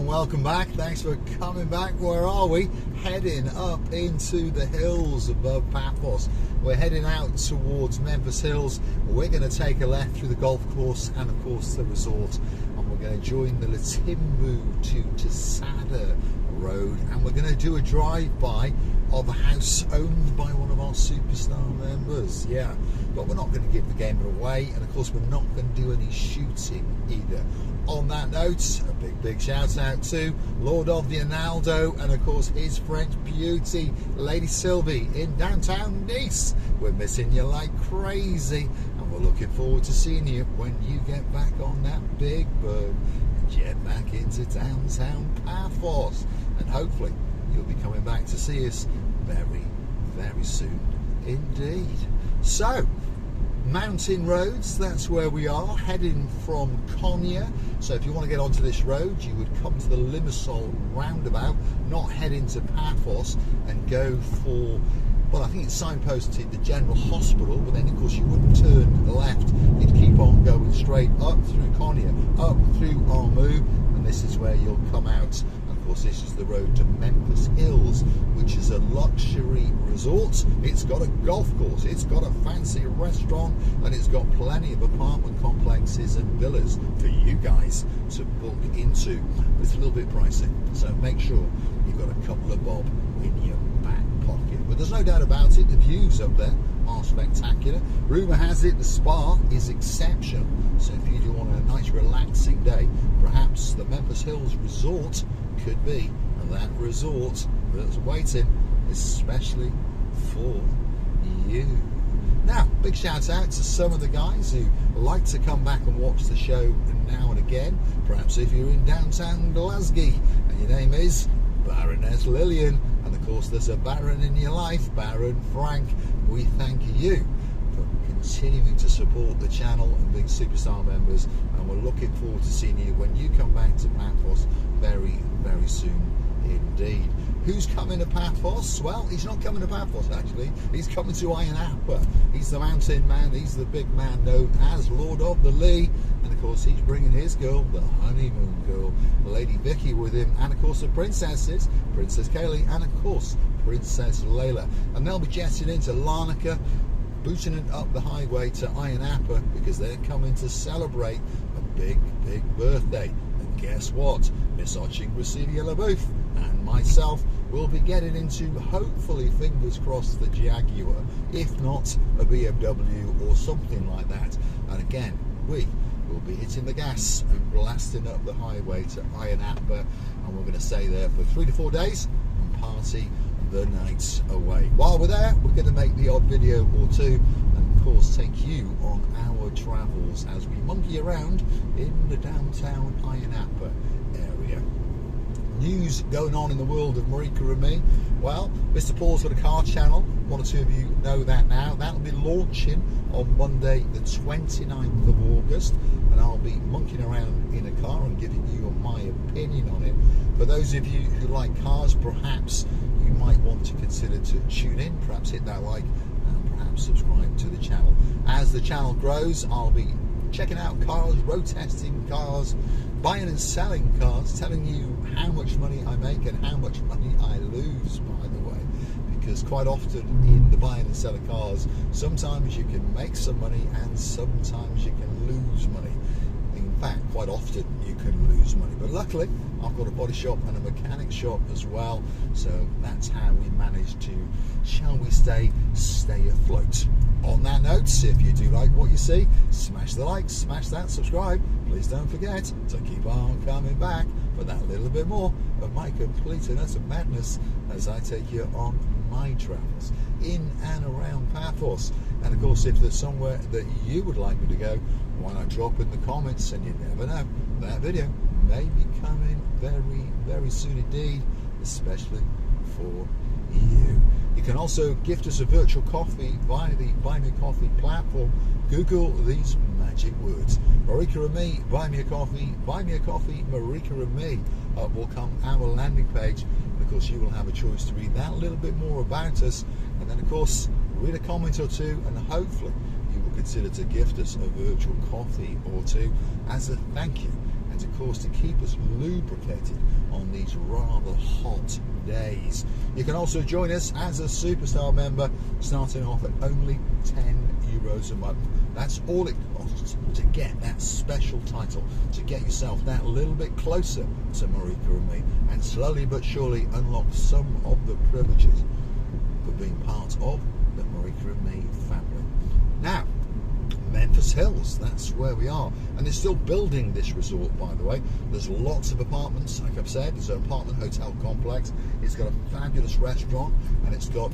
and welcome back. Thanks for coming back. Where are we? Heading up into the hills above Paphos. We're heading out towards Memphis Hills. We're going to take a left through the golf course and of course the resort, and we're going to join the Latimbu to Tsada Road, and we're going to do a drive-by of a house owned by one of our superstar members. Yeah, but we're not going to give the game away, and of course we're not going to do any shooting either. On that note, a big shout out to Lord of the Analdo and of course his French beauty, Lady Sylvie in downtown Nice. We're missing you like crazy, and we're looking forward to seeing you when you get back on that big bird and jet back into downtown Paphos. And hopefully you'll be coming back to see us very soon indeed. So, mountain roads, that's where we are, heading from Konya. So if you want to get onto this road, you would come to the Limassol roundabout, not head into Paphos and go for, well, I think it's signposted the General Hospital, but then of course you wouldn't turn left, you'd keep on going straight up through Konya, up through Armu, and this is where you'll come out. Of course, this is the road to Memphis Hills, which is a luxury resort. It's got a golf course, it's got a fancy restaurant, and it's got plenty of apartment complexes and villas for you guys to book into. But it's a little bit pricey, so make sure you've got a couple of bob in your back pocket. But there's no doubt about it, the views up there are spectacular. Rumour has it the spa is exceptional, so if you do want a nice relaxing day, perhaps the Memphis Hills Resort could be that resort that's waiting especially for you. Now, big shout out to some of the guys who like to come back and watch the show now and again. Perhaps if you're in downtown Glasgow and your name is Baroness Lillian, and of course there's a Baron in your life, Baron Frank, we thank you for continuing to support the channel and being superstar members, and we're looking forward to seeing you when you come back to Paphos very soon indeed. Who's coming to Paphos? Well, he's not coming to Paphos actually, he's coming to Ayia Napa. He's the mountain man, he's the big man known as Lord of the Lee, and of course he's bringing his girl, the honeymoon girl, Lady Vicky, with him, and of course the princesses, Princess Kaylee and of course Princess Layla, and they'll be jetting into Larnaca, booting it up the highway to Ayia Napa because they're coming to celebrate a big birthday. And guess what? Miss Oching-Brasilia LaBouffe and myself will be getting into, hopefully, fingers crossed, the Jaguar, if not a BMW or something like that. And again, we will be hitting the gas and blasting up the highway to Ayia Napa, and we're going to stay there for 3 to 4 days and party the night away. While we're there, we're going to make the odd video or two, and of course take you on our travels as we monkey around in the downtown Ayia Napa area. News going on in the world of Marika and me. Well, Mr. Paul's got a car channel. One or two of you know that now. That'll be launching on Monday the 29th of August, and I'll be monkeying around in a car and giving you my opinion on it. For those of you who like cars, perhaps you might want to consider to tune in, perhaps hit that like, and perhaps subscribe to the channel. As the channel grows, I'll be checking out cars, road testing cars, buying and selling cars, telling you how much money I make and how much money I lose, by the way, because quite often in the buying and selling cars, sometimes you can make some money and sometimes you can lose money. In fact, quite often you can lose money, but luckily I've got a body shop and a mechanic shop as well, so that's how we manage to, shall we stay afloat. On that note, if you do like what you see, smash the like, smash that subscribe. Please don't forget to keep on coming back for that little bit more of my complete and utter madness as I take you on my travels in and around Paphos. And of course, if there's somewhere that you would like me to go, why not drop in the comments, and you never know, that video may be coming very soon indeed, especially for you. You can also gift us a virtual coffee via the Buy Me a Coffee platform. Google these magic words: Marika and me, buy me a coffee, Marika and me. Up will come our landing page, and of course you will have a choice to read that little bit more about us, and then of course read a comment or two, and hopefully you will consider to gift us a virtual coffee or two as a thank you. and of course to keep us lubricated on these rather hot days. You can also join us as a Superstar member, starting off at only €10 a month. That's all it costs to get that special title, to get yourself that little bit closer to Marika and me, and slowly but surely unlock some of the privileges for being part of the Marika and me family. Now, Memphis Hills, that's where we are, and they're still building this resort, by the way. There's lots of apartments, like I've said. It's an apartment hotel complex. It's got a fabulous restaurant, and it's got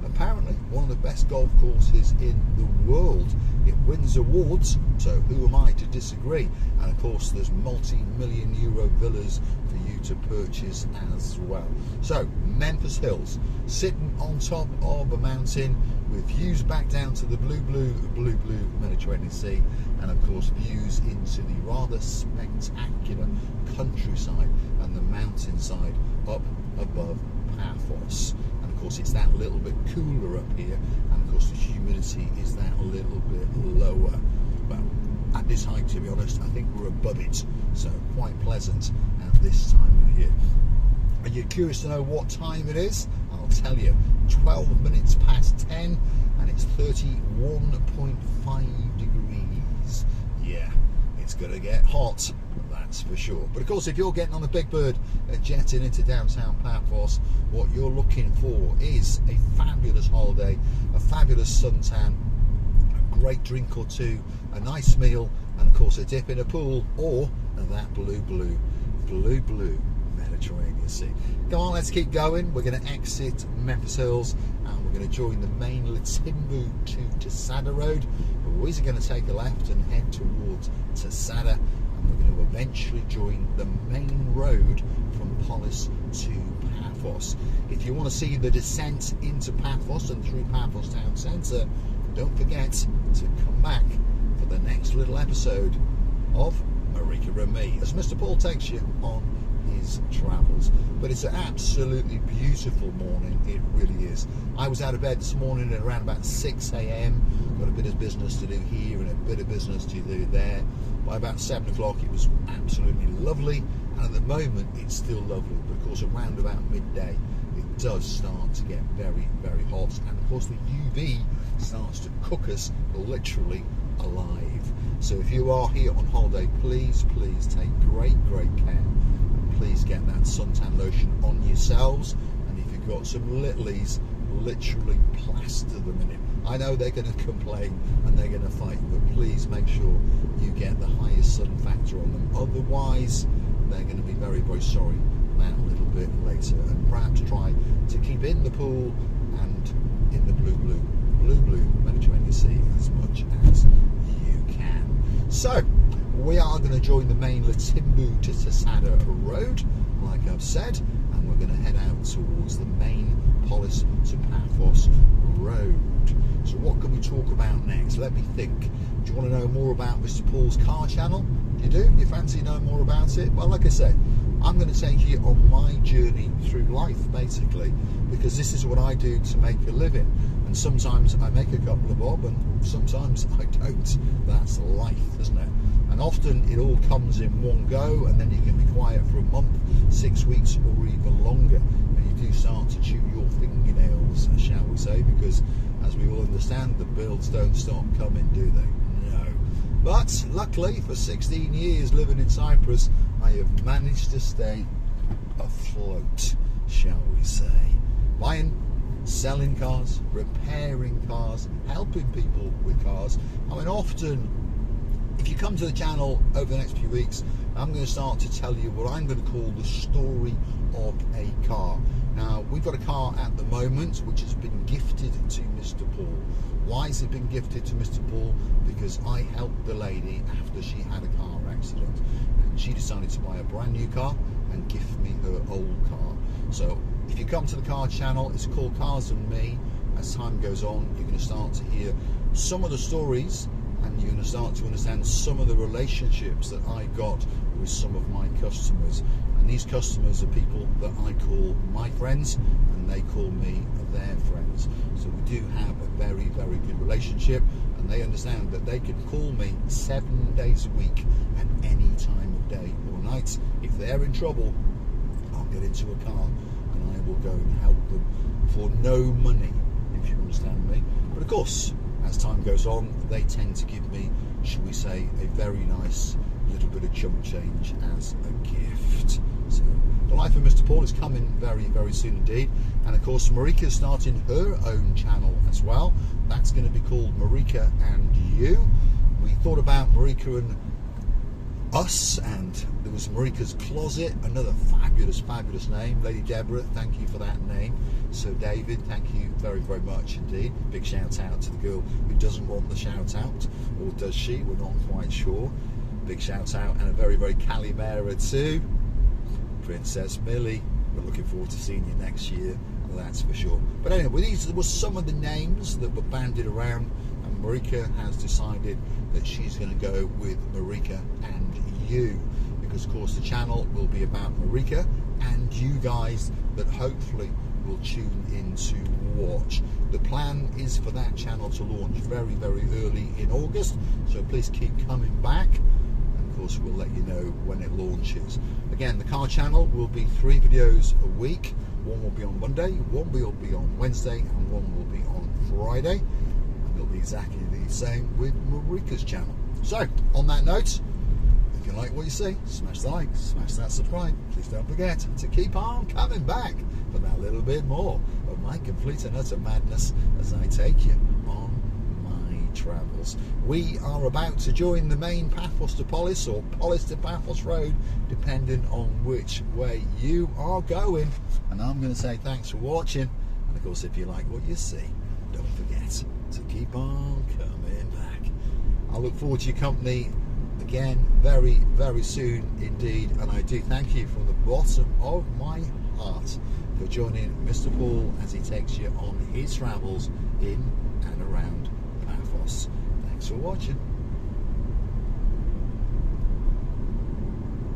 apparently one of the best golf courses in the world. It wins awards, so who am I to disagree? And of course there's multi-million euro villas for you to purchase as well. So Memphis Hills, sitting on top of a mountain with views back down to the blue Mediterranean Sea, and of course views into the rather spectacular countryside and the mountainside up above Paphos. And of course it's that little bit cooler up here, and of course the humidity is that little bit lower. Well, at this height, to be honest, I think we're above it, so quite pleasant at this time of year. Are you curious to know what time it is? I'll tell you, 12 minutes past 10, and it's 31.5 degrees. Yeah, it's gonna get hot, that's for sure. But of course, if you're getting on a big bird and jetting into downtown Paphos, what you're looking for is a fabulous holiday, a fabulous suntan, a great drink or two, a nice meal, and of course a dip in a pool, or that blue Mediterranean Sea. Come on, let's keep going. We're going to exit Memphis Hills and we're going to join the main Latimbu to Tsada Road. We're always going to take a left and head towards Tsada, and we're going to eventually join the main road from Paphos to Paphos. If you want to see the descent into Paphos and through Paphos town centre, don't forget to come back for the next little episode of Marika and me, as Mr. Paul takes you on his travels. But it's an absolutely beautiful morning, it really is. I was out of bed this morning at around about 6 a.m. got a bit of business to do here and a bit of business to do there. By about 7 o'clock it was absolutely lovely, and at the moment it's still lovely, but of course around about midday it does start to get very, very hot, and of course the UV starts to cook us literally alive. So if you are here on holiday, please take great care. Please get that suntan lotion on yourselves, and if you've got some littlies, literally plaster them in it. I know they're going to complain and they're going to fight, but please make sure you get the highest sun factor on them. Otherwise, they're going to be very, very sorry that little bit later. And perhaps try to keep in the pool and in the blue Mediterranean Sea as much as you can. So we are going to join the main Latimbu to Tsada Road, like I've said, and we're going to head out towards the main Paphos to Paphos Road. So what can we talk about next? Let me think. Do you want to know more about Mr. Paul's car channel? You do? You fancy knowing more about it? Well, like I said, I'm going to take you on my journey through life, basically, because this is what I do to make a living. And sometimes I make a couple of bob, and sometimes I don't. That's life, isn't it? And often it all comes in one go, and then you can be quiet for a month, 6 weeks, or even longer. And you do start to chew your fingernails, shall we say, because as we all understand, the bills don't stop coming, do they? No. But luckily, for 16 years living in Cyprus, I have managed to stay afloat, shall we say. Buying, selling cars, repairing cars, helping people with cars. I mean, often, if you come to the channel over the next few weeks, I'm going to start to tell you what I'm going to call the story of a car. Now, we've got a car at the moment which has been gifted to Mr. Paul. Why has it been gifted to Mr. Paul? Because I helped the lady after she had a car accident, and she decided to buy a brand new car and gift me her old car. So if you come to the car channel, it's called Cars and Me. As time goes on, you're going to start to hear some of the stories, and you're going to start to understand some of the relationships that I got with some of my customers. And these customers are people that I call my friends, and they call me their friends. So we do have a very, very good relationship, and they understand that they can call me 7 days a week at any time of day or night. If they're in trouble, I'll get into a car and I will go and help them for no money, if you understand me. But of course, as time goes on, they tend to give me, shall we say, a very nice little bit of chump change as a gift. So the life of Mr. Paul is coming very, very soon indeed. And of course, Marika's starting her own channel as well. That's going to be called Marika and You. We thought about Marika and Us, and there was Marika's Closet, another fabulous, fabulous name. Lady Deborah, thank you for that name. So David, thank you very, very much indeed. Big shout out to the girl who doesn't want the shout out, or does she? We're not quite sure. Big shout out, and a very, very Calimera too. Princess Millie, we're looking forward to seeing you next year, that's for sure. But anyway, these were some of the names that were bandied around, and Marika has decided that she's going to go with Marika and You, because of course the channel will be about Marika and you guys that hopefully will tune in to watch. The plan is for that channel to launch very, very early in August, so please keep coming back. Of course, we'll let you know when it launches. Again, the car channel will be 3 videos a week. One will be on Monday, one will be on Wednesday, and one will be on Friday. And it'll be exactly the same with Marika's channel. So, on that note, if you like what you see, smash the like, smash that subscribe. Please don't forget to keep on coming back for that little bit more of my complete and utter madness as I take you on travels. We are about to join the main Paphos to Polis, or Polis to Paphos road, depending on which way you are going. And I'm going to say thanks for watching, and of course if you like what you see, don't forget to keep on coming back. I look forward to your company again very, very soon indeed, and I do thank you from the bottom of my heart for joining Mr. Paul as he takes you on his travels in and around Paphos. Thanks for watching.